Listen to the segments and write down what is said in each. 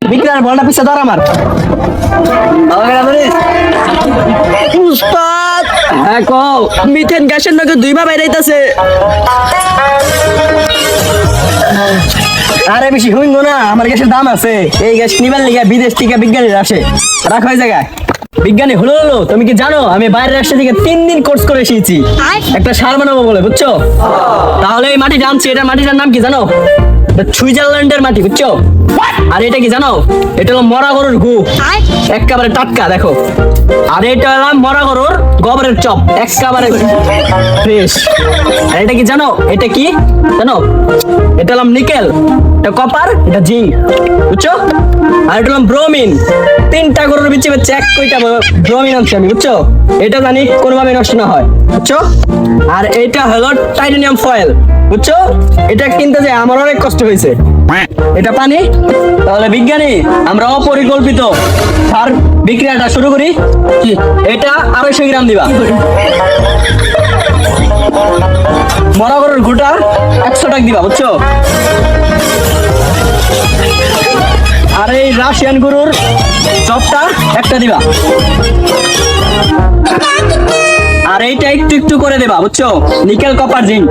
বিক্রার বলটা পিছে ধর আমার উস্তাদ। হ্যাঁ কও। মিথেন গ্যাসের নাকি দুইবার বাইরাইতাছে। আরে বেশি হইঙ্গো না, আমার গ্যাসের দাম আছে। এই গ্যাস নিবার লিগে বিদেশ থেকে বিজ্ঞানীরা আসে। রাখো এই জায়গায়। বিজ্ঞানী হলো তুমি কি জানো আমি বাইরের রাষ্ট্র থেকে 3 দিন কোর্স করে এসেছি একটা সার বানাবো বলে, বুঝছো? তাহলে এই মাটি জানছি, এটা মাটিটার নাম কি জানো? সুইজারল্যান্ডের মাটি, বুঝছো? আর এটা কি জানো? এটা হলো মরা গরুর গু, একেবারে টাটকা, দেখো। আর এটা হলো মরা গরুর গোবরের চপ, একেবারে ফ্রেশ। আর এটা কি জানো? এটা কি জানো? এটা হলো নিকেল, এটা কপার, এটা জিঙ্ক, বুঝছো? আর এটা হলো ব্রোমিন। 3টা গরুর বিচে এক কয়টা ব্রোমিন আনছি আমি, বুঝছো? এটা জানি কোনোভাবে নষ্ট না হয়, বুঝছো? আর এটা হলো টাইটানিয়াম ফয়েল, বুঝছো? এটা কিনতে যে আমার অনেক কষ্ট হয়েছে। এটা পানি। তাহলে বিজ্ঞানী আমরা অপরিকল্পিত সার বিক্রিয়াটা শুরু করি। এটা 250 গ্রাম দিবা। মরা গরুর গোটা 100 টাকা দিবা, বুঝছো? আর এই রাশিয়ান গরুর চপটা একটা দিবা। আর এইটা একটু একটু করে দেবা, বুঝছো? Nickel copper zinc.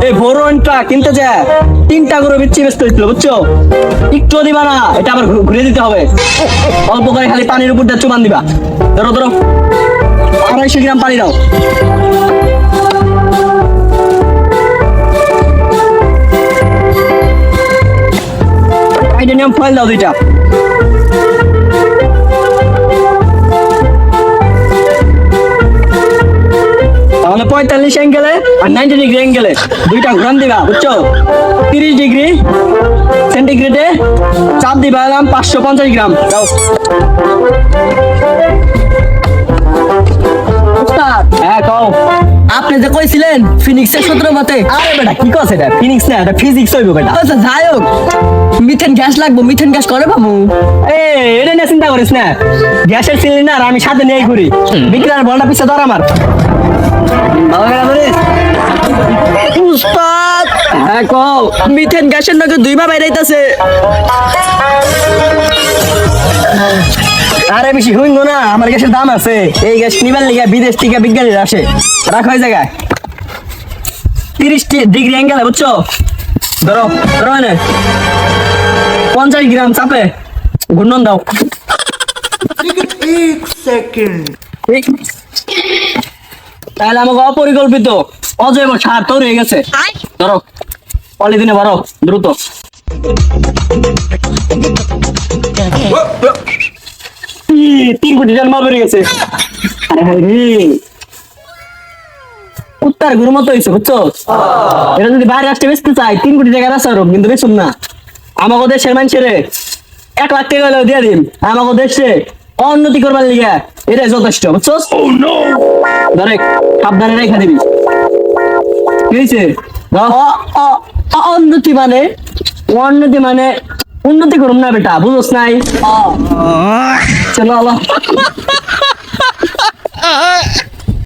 এই বোরনটা কিনতে যায় 3টা করে বিচ্ছি ব্যস্ত হয়েছিল, বুঝছো? একটু দিবা না, এটা আবার ঘুরে দিতে হবে। অল্প করে খালি পানির উপর দিয়ে চুবান দিবা। ধরো ধরো 250 গ্রাম পানি দাও। টাইটানিয়াম ফয়েল দাও 2টা। তাহলে 45 অ্যাঙ্গেলে আর 90 ডিগ্রি অ্যাঙ্গেলে 2টা ঘুরান দিবা, বুঝছো? 30 ডিগ্রি সেন্টিগ্রেডে চাপ দিবা 550 গ্রাম দাও। হ্যাঁ কও। আপনি যে কইছিলেন ফিনিক্সের সূত্র মতে। আরে বেটা কি কস? এটা ফিনিক্স না, এটা ফিজিক্স হইব বেটা। আচ্ছা যাই হোক, মিথেন গ্যাস লাগবে। মিথেন গ্যাস করে বাবু? এটা নিয়ে চিন্তা করিস না, গ্যাসের সিলিন্ডার আমি সাথে নিয়ে ঘুরি। বিক্রার বলটা পিছে ধর আমার উস্তাদ। হ্যাঁ কও। মিথেন গ্যাসের নাকি দুইবার বাইরাইতাছে। আরে বেশি হইঙ্গো না, আমার গ্যাসের দাম আছে। এই গ্যাস নিবার লিগে বিদেশ থেকে বিজ্ঞানীরা আসে। রাখো এই জায়গায়। 30 ডিগ্রি অ্যাঙ্গেলে, বুঝছো? ধরো ধরো না, 50 গ্রাম চাপে ঘূর্ণন দাও। 1 সেকেন্ড। তাহলে আমাকে অপরিকল্পিত অজৈব সার তৈরি হয়ে গেছে। ধরো পলিথিনে ভরো দ্রুত। 3 কোটি জন মাল বেরিয়ে গেছে। কুত্তার গুরু মতো হয়েছে, বুঝছো? এটা যদি বাইরে আসতে বেচতে চাই 3 কোটি টাকা রাস্তা রোগ, কিন্তু বেচুন না। আমাকে দেশের মানুষের 1 লাখ টাকা হলেও দিয়ে দিন। আমাকে দেশে উন্নতি করবার লিগে এটা যথেষ্ট, বুঝছো? ধরে সাবধানে রেখে দিবি। কি হয়েছে? উন্নতি মানে উন্নতি করুন না বেটা, বুঝোস নাই? চলো